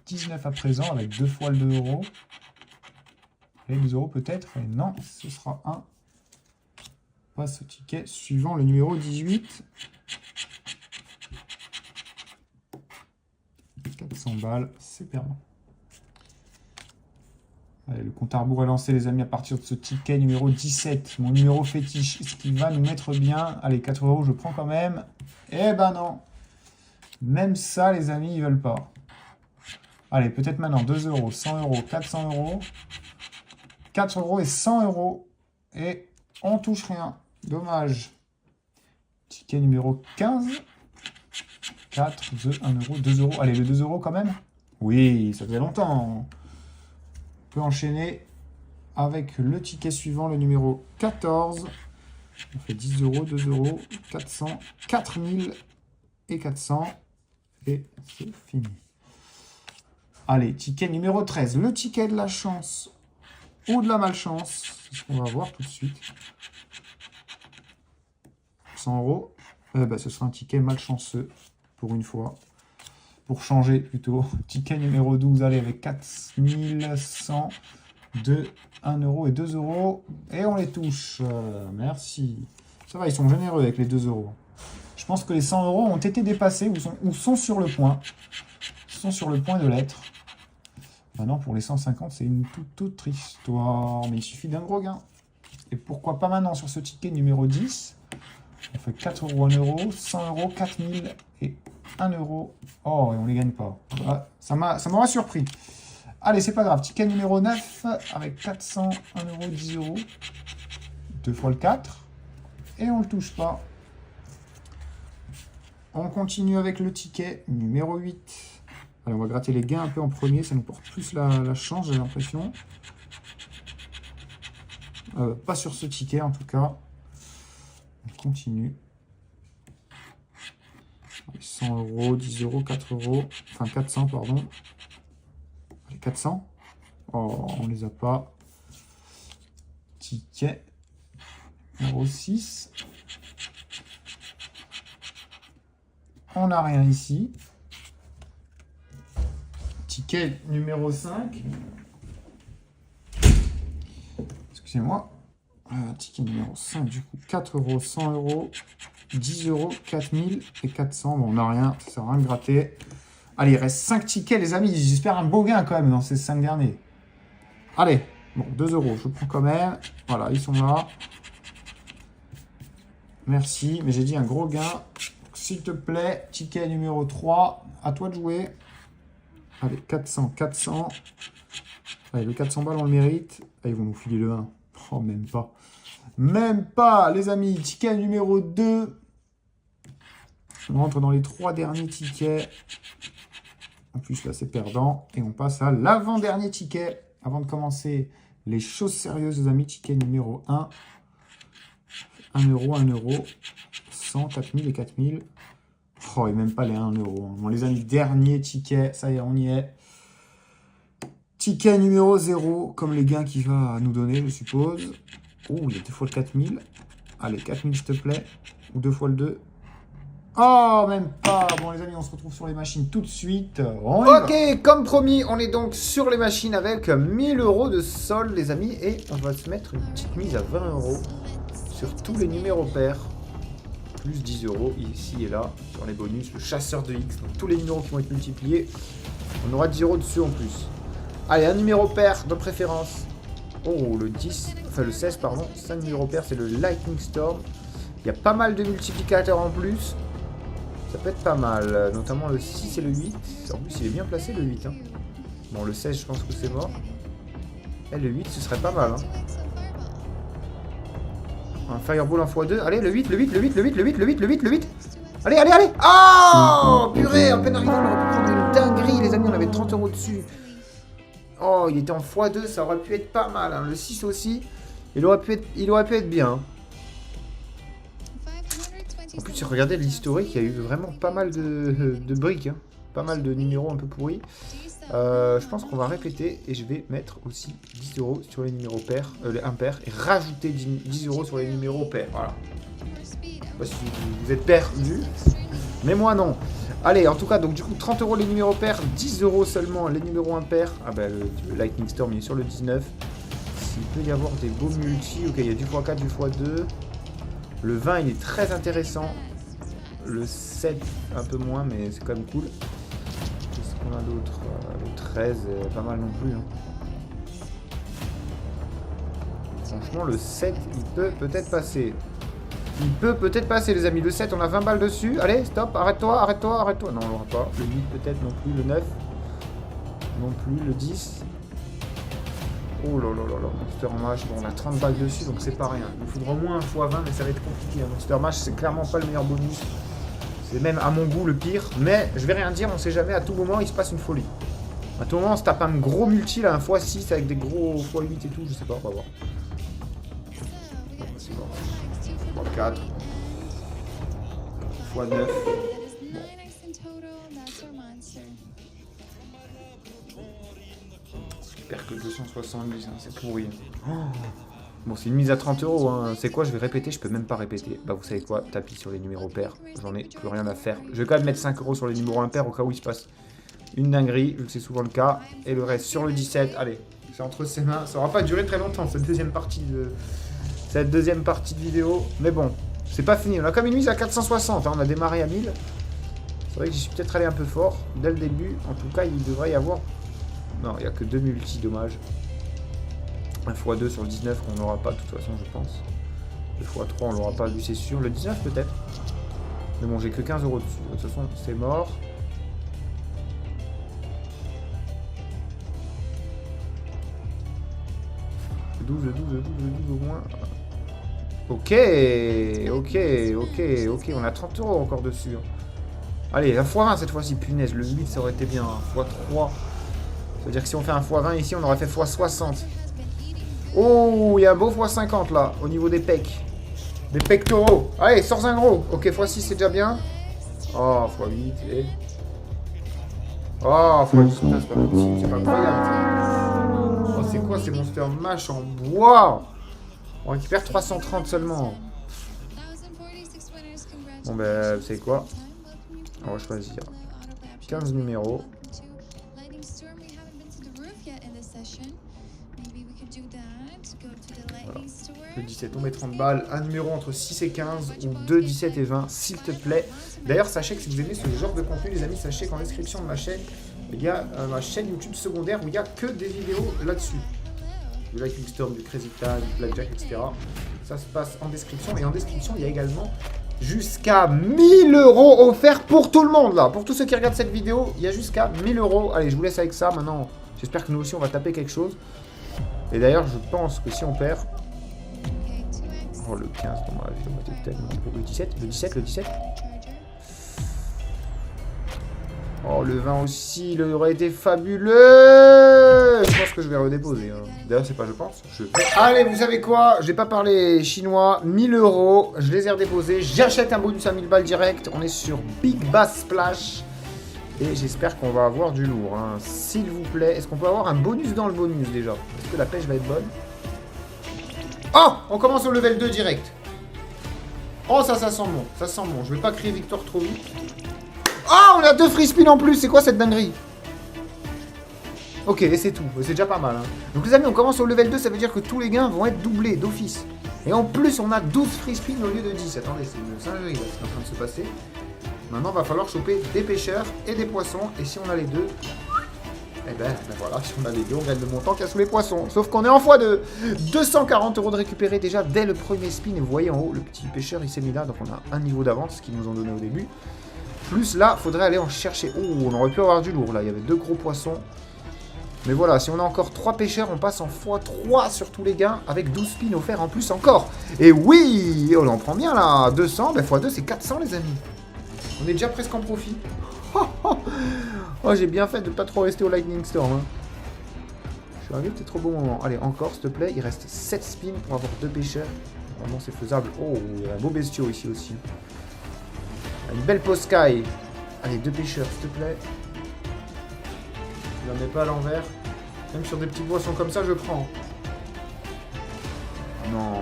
19 à présent, avec 2 fois le 2 euros. Et 2 euros peut-être, et non, ce sera un. On passe au ticket suivant, le numéro 18. 400 balles, c'est perdant. Allez, le compte à rebours est lancé, les amis, à partir de ce ticket numéro 17. Mon numéro fétiche, est-ce qu'il va nous mettre bien? Allez, 4 euros, je prends quand même. Eh ben non. Même ça, les amis, ils veulent pas. Allez, peut-être maintenant, 2 euros, 100 euros, 400 euros. 4 euros et 100 euros. Et on touche rien. Dommage. Ticket numéro 15. 4, 2, 1 euro, 2 euros. Allez, le 2 euros quand même. Oui, ça fait longtemps. On peut enchaîner avec le ticket suivant, le numéro 14. On fait 10 euros, 2 euros, 400, 4000 et 400. Et c'est fini. Allez, ticket numéro 13. Le ticket de la chance ou de la malchance. C'est ce qu'on va voir tout de suite. 100 euros. Ce sera un ticket malchanceux pour une fois. Pour changer plutôt. Ticket numéro 12, allez, avec 4100, 2, 1 euro et 2 euros. Et on les touche. Merci. Ça va, ils sont généreux avec les 2 euros. Je pense que les 100 euros ont été dépassés ou sont sur le point. Ils sont sur le point de l'être. Maintenant, pour les 150, c'est une toute autre histoire. Mais il suffit d'un gros gain. Et pourquoi pas maintenant sur ce ticket numéro 10? On fait 4 euros, 1 euro, 100 euros, 4000 et 1 euro. Oh, et on ne les gagne pas. Ah, ça m'aura surpris. Allez, c'est pas grave. Ticket numéro 9 avec 400, 1 euro, 10 euros. 2 fois le 4. Et on ne le touche pas. On continue avec le ticket numéro 8. Allez, on va gratter les gains un peu en premier. Ça nous porte plus la chance, j'ai l'impression. Pas sur ce ticket, en tout cas. On continue. 100 euros, 10 euros, 4 euros. Enfin, 400, pardon. Allez, 400. Oh, on les a pas. Ticket numéro 6. On n'a rien ici. Ticket numéro 5. Excusez-moi. Ticket numéro 5, du coup, 4 euros, 100 euros, 10 euros, 4000 et 400. Bon, on n'a rien, ça sert à rien de gratter. Allez, il reste 5 tickets, les amis. J'espère un beau gain quand même dans ces 5 derniers. Allez, bon, 2 euros, je prends quand même. Voilà, ils sont là. Merci, mais j'ai dit un gros gain. S'il te plaît, ticket numéro 3, à toi de jouer. Allez, 400, 400. Allez, le 400 balles, on le mérite. Ah, ils vont nous filer le 1. Oh, même pas. Même pas, les amis. Ticket numéro 2. On rentre dans les 3 derniers tickets. En plus, là, c'est perdant. Et on passe à l'avant-dernier ticket. Avant de commencer les choses sérieuses, les amis. Ticket numéro 1. 1 euro, 1 euro. 100, 4000 et 4000. Oh, et même pas les 1 euro. Bon, les amis, dernier ticket. Ça y est, on y est. Ticket numéro 0, comme les gains qu'il va nous donner, je suppose. Oh, il y a 2 fois le 4000. Allez, 4000, s'il te plaît. Ou 2 fois le 2. Oh, même pas. Bon, les amis, on se retrouve sur les machines tout de suite. Ok, comme promis, on est donc sur les machines avec 1000 euros de solde, les amis. Et on va se mettre une petite mise à 20 euros sur tous les numéros pairs. Plus 10 euros ici et là sur les bonus. Le chasseur de X, donc tous les numéros qui vont être multipliés. On aura 10 euros dessus en plus. Allez, un numéro pair de préférence. Oh, le 10, enfin le 16, pardon. 5 numéros pairs, c'est le Lightning Storm. Il y a pas mal de multiplicateurs en plus. Ça peut être pas mal, notamment le 6 et le 8. En plus, il est bien placé, le 8. Hein. Bon, le 16, je pense que c'est mort. Et le 8, ce serait pas mal. Hein. Un Fireball en x2. Allez, le 8, le 8, le 8, le 8, le 8, le 8, le 8, le 8. Allez, allez, allez. Oh, purée, à peine arrivé, on aurait pu prendre une dinguerie, les amis. On avait 30 euros dessus. Oh, il était en x2, ça aurait pu être pas mal. Hein. Le 6 aussi, il aurait pu être bien. En plus, regardez l'historique, il y a eu vraiment pas mal de briques. Hein. Pas mal de numéros un peu pourris. Je pense qu'on va répéter et je vais mettre aussi 10 € sur les numéros pairs, les impairs, et rajouter 10 € sur les numéros pairs. Voilà. Je sais pas si vous êtes perdu, mais moi non. Allez, en tout cas, donc du coup, 30 € les numéros pairs, 10 € seulement les numéros impairs. Ah bah, le Lightning Storm il est sur le 19. S'il peut y avoir des beaux multi, ok, il y a du x4, du x2. Le 20, il est très intéressant. Le 7, un peu moins, mais c'est quand même cool. Qu'est-ce qu'on a d'autre? Le 13, pas mal non plus. Hein. Franchement, le 7, il peut peut-être passer. Il peut peut-être passer, les amis. Le 7, on a 20 balles dessus. Allez, stop, arrête-toi, arrête-toi, arrête-toi. Non, on l'aura pas. Le 8, peut-être non plus. Le 9, non plus. Le 10. Oh là là là là, Monster Mash, bon, on a 30 balles dessus, donc c'est pas rien. Il nous faudra au moins un x20, mais ça va être compliqué. Monster Mash, c'est clairement pas le meilleur bonus. C'est même à mon goût le pire. Mais je vais rien dire, on sait jamais, à tout moment, il se passe une folie. À tout moment, on se tape un gros multi, là, un x6 avec des gros x8 et tout, je sais pas, on va voir. C'est bon. x4. x9. J'espère que 270, hein, c'est pourri. Oh. Bon, c'est une mise à 30 €. Hein. C'est quoi? Je vais répéter, je peux même pas répéter. Bah, vous savez quoi? Tapis sur les numéros pairs. J'en ai plus rien à faire. Je vais quand même mettre 5 € sur les numéros impairs au cas où il se passe une dinguerie, vu que c'est souvent le cas. Et le reste sur le 17. Allez, c'est entre ses mains. Ça aura pas duré très longtemps, cette deuxième partie de vidéo. Mais bon, c'est pas fini. On a quand même une mise à 460. Hein. On a démarré à 1000. C'est vrai que j'y suis peut-être allé un peu fort dès le début. En tout cas, il devrait y avoir... Non, il n'y a que 2 multi, dommage. Un x2 sur le 19 qu'on n'aura pas de toute façon, je pense. Le x3 on l'aura pas, lui c'est sûr. Le 19 peut-être. Mais bon, j'ai que 15 € dessus. De toute façon, c'est mort. Le 12 au moins. Ok, on a 30 € encore dessus. Allez, un x20 cette fois-ci, punaise. Le 8, ça aurait été bien. Un x3. Ça veut dire que si on fait un x20 ici, on aurait fait x60. Oh, il y a un beau x50 là, au niveau des pecs. Des pectoraux. Allez, sors un gros. Ok, x6 c'est déjà bien. Oh, x8 et... Oh, x10, c'est pas possible, c'est pas incroyable. Oh, c'est quoi ces Monster Mash en bois? On récupère 330 seulement. Bon ben, vous savez quoi? On va choisir 15 numéros. Voilà. Le 17, on met 30 balles. Un numéro entre 6 et 15 ou 2, 17 et 20, s'il te plaît. D'ailleurs, sachez que si vous aimez ce genre de contenu, les amis, sachez qu'en description de ma chaîne, il y a ma chaîne YouTube secondaire où il n'y a que des vidéos là-dessus. Du Lightning Storm, du Crazy Time, du Blackjack, etc. Ça se passe en description. Et en description, il y a également jusqu'à 1000 € offerts pour tout le monde, là. Pour tous ceux qui regardent cette vidéo, il y a jusqu'à 1000 €. Allez, je vous laisse avec ça. Maintenant, j'espère que nous aussi, on va taper quelque chose. Et d'ailleurs, je pense que si on perd... Oh, le 15, dommage, il aurait été tellement beau. Le 17, le 17, le 17. Oh, le 20 aussi, il aurait été fabuleux. Je pense que je vais redéposer. Hein. D'ailleurs, c'est pas je pense. Allez, vous savez quoi? J'ai pas parlé chinois. 1000 €, je les ai redéposés. J'achète un bonus à 1000 balles direct. On est sur Big Bass Splash. Et j'espère qu'on va avoir du lourd. Hein. S'il vous plaît, est-ce qu'on peut avoir un bonus dans le bonus déjà? Est-ce que la pêche va être bonne? Oh, on commence au level 2 direct. Oh, ça sent bon. Ça sent bon. Je vais pas crier victoire trop vite. Oh, on a 2 free spin en plus. C'est quoi cette dinguerie? Ok, et c'est tout. C'est déjà pas mal. Hein. Donc les amis, on commence au level 2. Ça veut dire que tous les gains vont être doublés d'office. Et en plus, on a 12 free spin au lieu de 10. Attendez, c'est une singerie là, ce qui est en train de se passer. Maintenant, il va falloir choper des pêcheurs et des poissons. Et si on a les deux, eh ben voilà, si on a les deux, on gagne le montant qu'il y a sous les poissons. Sauf qu'on est en x2. 240 € de récupérer déjà dès le premier spin. Et vous voyez en haut, le petit pêcheur, il s'est mis là. Donc on a un niveau d'avance qu'ils nous ont donné au début. Plus là, il faudrait aller en chercher. Oh, on aurait pu avoir du lourd là. Il y avait 2 gros poissons. Mais voilà, si on a encore 3 pêcheurs, on passe en x3 sur tous les gains. Avec 12 spins offerts en plus encore. Et oui, on en prend bien là. 200, ben x2 c'est 400 les amis. On est déjà presque en profit. Oh, j'ai bien fait de pas trop rester au Lightning Storm. Hein. Je suis arrivé peut-être trop bon moment. Allez, encore, s'il te plaît. Il reste 7 spins pour avoir 2 pêcheurs. Vraiment, c'est faisable. Oh, il y a un beau bestiau ici aussi. Une belle Poskai. Allez, 2 pêcheurs, s'il te plaît. Je la mets pas à l'envers. Même sur des petits poissons comme ça, je prends. Non.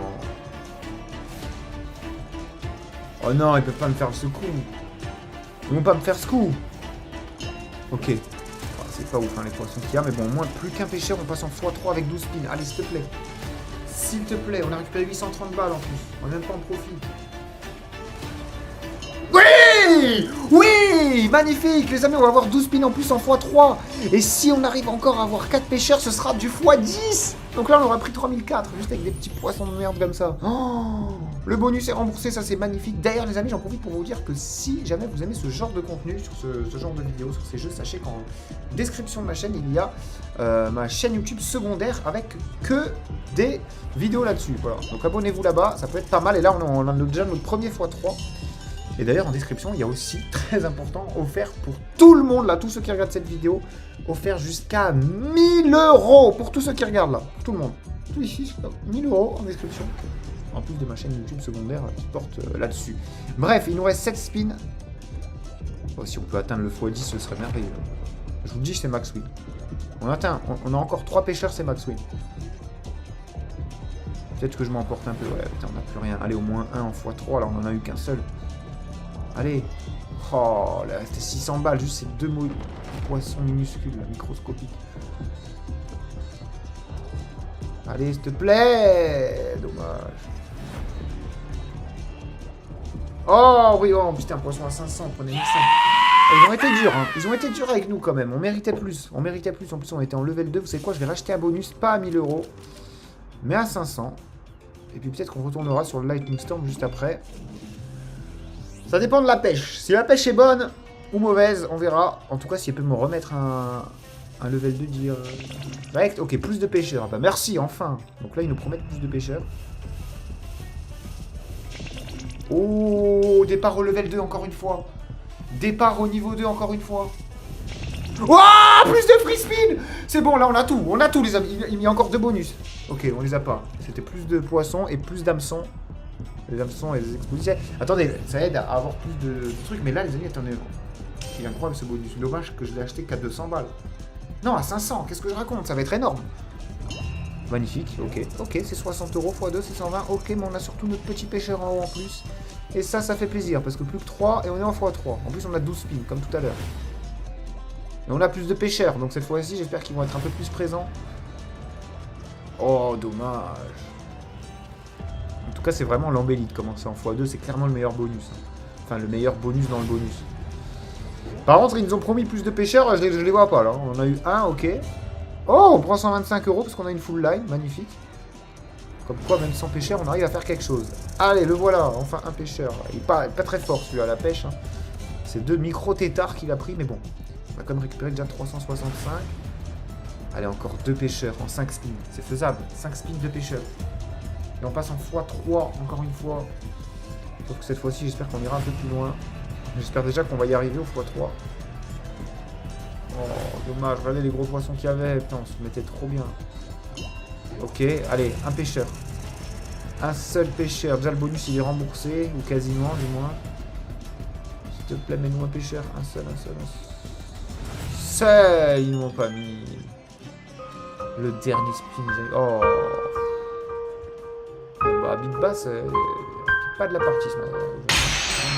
Oh non, ils peuvent pas me faire ce coup. Ils vont pas me faire ce coup. Ok. Oh, c'est pas ouf hein, les poissons qu'il y a, mais bon, au moins plus qu'un pêcheur, on passe en x3 avec 12 spins. Allez, s'il te plaît. S'il te plaît, on a récupéré 830 balles en plus. On n'a même pas en profit. Oui! Oui! Magnifique! Les amis, on va avoir 12 spins en plus en x3. Et si on arrive encore à avoir 4 pêcheurs, ce sera du x10. Donc là, on aura pris 3004, juste avec des petits poissons de merde comme ça. Oh, le bonus est remboursé, ça c'est magnifique. D'ailleurs, les amis, j'en profite pour vous dire que si jamais vous aimez ce genre de contenu, sur ce genre de vidéos, sur ces jeux, sachez qu'en description de ma chaîne, il y a ma chaîne YouTube secondaire avec que des vidéos là-dessus. Voilà. Donc abonnez-vous là-bas, ça peut être pas mal. Et là, on a déjà notre premier x3. Et d'ailleurs, en description, il y a aussi, très important, offert pour tout le monde, là, tous ceux qui regardent cette vidéo, offert jusqu'à 1000 € pour tous ceux qui regardent, là, pour tout le monde. Tout ici, 1000 € en description. En plus de ma chaîne YouTube secondaire qui porte là-dessus. Bref, il nous reste 7 spins. Bon, si on peut atteindre le x10, ce serait merveilleux. Je vous dis, c'est max win. On a encore 3 pêcheurs, c'est max win. Peut-être que je m'emporte un peu. Ouais, putain, on n'a plus rien. Allez, au moins 1 en x3, là, on en a eu qu'un seul. Allez. Oh, là, c'était 600 balles, juste ces 2 poissons minuscules, là, microscopiques. Allez, s'il te plaît. Dommage. Oh, oui, oh, putain, un poisson à 500, prenez 1500. Ils ont été durs, hein. Ils ont été durs avec nous, quand même. On méritait plus. On méritait plus. En plus, on était en level 2. Vous savez quoi, je vais racheter un bonus, pas à 1000 €, mais à 500. Et puis peut-être qu'on retournera sur le Lightning Storm juste après. Ça dépend de la pêche. Si la pêche est bonne ou mauvaise, on verra. En tout cas, si elle peut me remettre un level 2 direct. Ok, plus de pêcheurs. Ah bah merci, enfin. Donc là, ils nous promettent plus de pêcheurs. Oh, départ au level 2 encore une fois. Départ au niveau 2 encore une fois. Ouah, plus de free spin. C'est bon, là, on a tout. On a tout, les amis. Il y a encore 2 bonus. Ok, on les a pas. C'était plus de poissons et plus d'hameçons. Les hameçons et les expositions. Attendez, ça aide à avoir plus de trucs. Mais là, les amis, attendez. Il est incroyable ce bonus. Dommage que je l'ai acheté qu'à 200 balles. Non, à 500. Qu'est-ce que je raconte? Ça va être énorme. Magnifique. Ok. Ok, c'est 60 € x 2, c'est 120. Ok, mais on a surtout notre petit pêcheur en haut en plus. Et ça fait plaisir. Parce que plus que 3 et on est en x3. En plus, on a 12 spins, comme tout à l'heure. Et on a plus de pêcheurs. Donc cette fois-ci, j'espère qu'ils vont être un peu plus présents. Oh, dommage. En tout cas, c'est vraiment l'embellie de commencer en x2. C'est clairement le meilleur bonus. Hein. Enfin, le meilleur bonus dans le bonus. Par contre, ils nous ont promis plus de pêcheurs. Je les vois pas, là. On en a eu un, ok. Oh, on prend 125 € parce qu'on a une full line. Magnifique. Comme quoi, même sans pêcheur, on arrive à faire quelque chose. Allez, le voilà. Enfin, un pêcheur. Il n'est pas très fort, celui-là, à la pêche. Hein. C'est 2 micro-tétards qu'il a pris. Mais bon, on a quand même récupéré déjà 365. Allez, encore 2 pêcheurs en 5 spins. C'est faisable. 5 spins de pêcheurs. Et on passe en x3 encore une fois. Sauf que cette fois-ci, j'espère qu'on ira un peu plus loin. J'espère déjà qu'on va y arriver au x3. Oh, dommage. Regardez les gros poissons qu'il y avait. Putain, on se mettait trop bien. Ok, allez, un pêcheur. Un seul pêcheur. Déjà, le bonus, il est remboursé. Ou quasiment, du moins. S'il te plaît, mets-nous un pêcheur. Un seul. Seul, ils ne m'ont pas mis. Le dernier spin. Oh. Bon, bah, Big Bass, pas de la partie ce matin.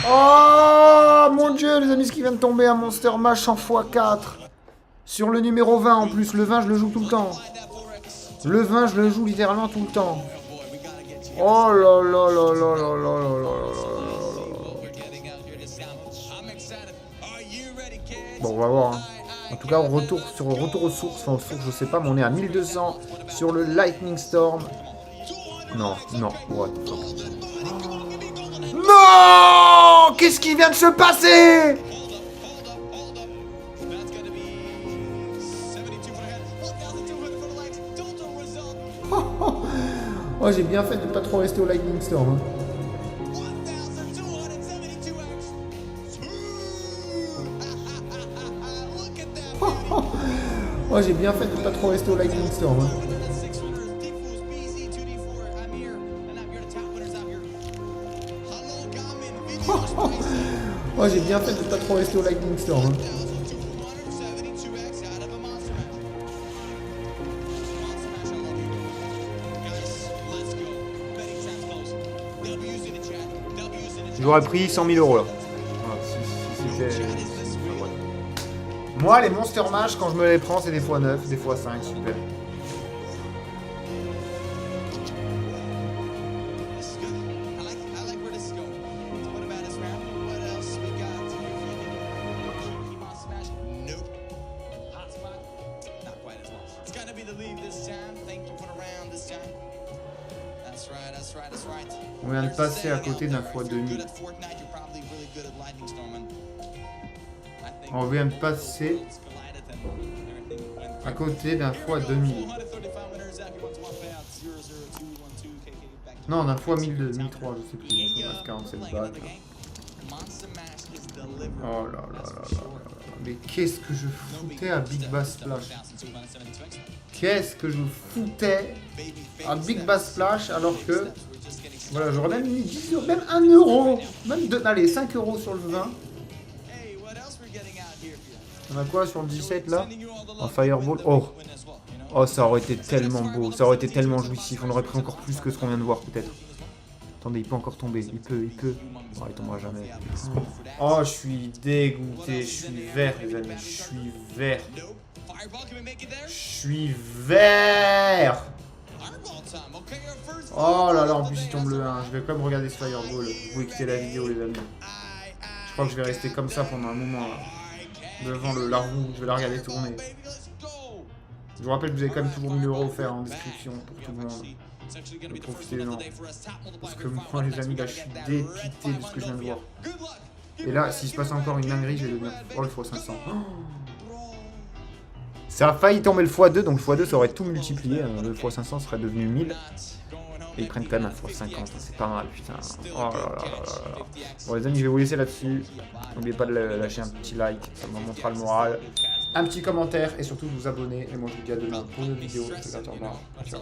Oh mon dieu, les amis, ce qui vient de tomber, un Monster Mash en x4. Sur le numéro 20 en plus. Le 20, je le joue tout le temps. Le 20, je le joue littéralement tout le temps. Oh là là là là là là là là là. Bon, on va voir. Hein. En tout cas, on retour aux sources. Enfin, aux sources, je sais pas, mais on est à 1200 sur le Lightning Storm. Non, ouais. Non! Qu'est-ce qui vient de se passer? Oh, j'ai bien fait de pas trop rester au Lightning Storm. Hein. Oh, j'ai bien fait de pas trop rester au Lightning Storm. Hein. Oh, j'ai bien fait de pas trop rester au Lightning Storm. Hein. J'aurais pris 100 000 euros là. Voilà, si c'était... Voilà. Moi, les Monster Mash, quand je me les prends, c'est des x9, des x5, super. On vient de passer à côté d'un x2000. On vient de passer à côté d'un x2000. Non, d'un x1002, 1003, je sais plus. 47 balles. Oh là là là là là. Mais qu'est-ce que je foutais à Big Bass Splash? Qu'est-ce que je foutais à Big Bass Splash alors que... Voilà, j'aurais même mis 10 euros, même 1 euro, même allez, 5 euros sur le 20. On a quoi sur le 17 là? Un Fireball. Oh. Oh, ça aurait été tellement beau, ça aurait été tellement jouissif. On aurait pris encore plus que ce qu'on vient de voir peut-être. Attendez, il peut encore tomber, il peut. Oh, il tombera jamais. Oh, je suis dégoûté, je suis vert les amis, je suis vert. Je suis vert. Oh là là, en plus il tombe le 1. Je vais quand même regarder ce Fireball. Vous pouvez quitter la vidéo les amis. Je crois que je vais rester comme ça pendant un moment là. Devant la roue, je vais la regarder tourner. Je vous rappelle que vous avez quand même toujours 1000 euros offerts en description pour tout le monde. Profitez-en. Parce que moi les amis là je suis dépité de ce que je viens de voir. Et là, s'il se passe encore une dinguerie, je vais devenir... Oh le x500. Ça a failli tomber le x2, donc le x2 ça aurait tout multiplié. Le x500 serait devenu 1000. Et ils prennent quand même un x50, c'est pas mal, putain. Oh là là là là. Bon les amis, je vais vous laisser là-dessus. N'oubliez pas de lâcher un petit like, ça me montrera le moral. Un petit commentaire et surtout de vous abonner. Et moi je vous dis à demain pour une vidéo. Ciao. Ciao.